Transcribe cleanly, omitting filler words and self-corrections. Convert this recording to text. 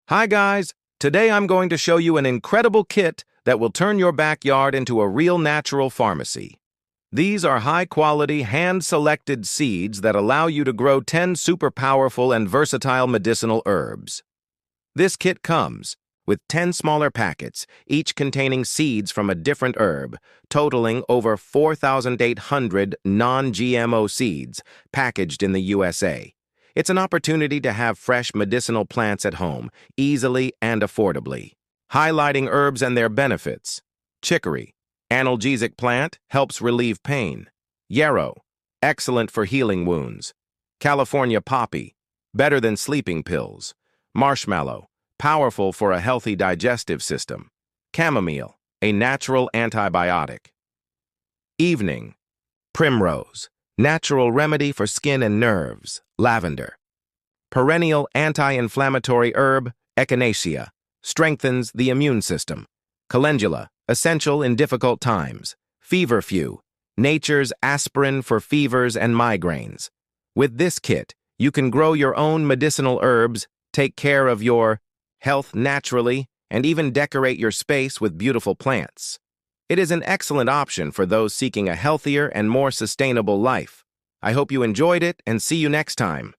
Hi guys, today I'm going to show you an incredible kit that will turn your backyard into a real natural pharmacy. These are high-quality, hand-selected seeds that allow you to grow 10 super powerful and versatile medicinal herbs. This kit comes with 10 smaller packets, each containing seeds from a different herb, totaling over 4,800 non-GMO seeds packaged in the USA. It's an opportunity to have fresh medicinal plants at home, easily and affordably. Highlighting herbs and their benefits. Chicory, analgesic plant, helps relieve pain. Yarrow, excellent for healing wounds. California poppy, better than sleeping pills. Marshmallow, powerful for a healthy digestive system. Chamomile, a natural antibiotic. Evening, primrose, natural remedy for skin and nerves. Lavender, perennial anti-inflammatory herb. Echinacea, strengthens the immune system. Calendula, essential in difficult times. Feverfew, nature's aspirin for fevers and migraines. With this kit, you can grow your own medicinal herbs, take care of your health naturally, and even decorate your space with beautiful plants. It is an excellent option for those seeking a healthier and more sustainable life. I hope you enjoyed it and see you next time.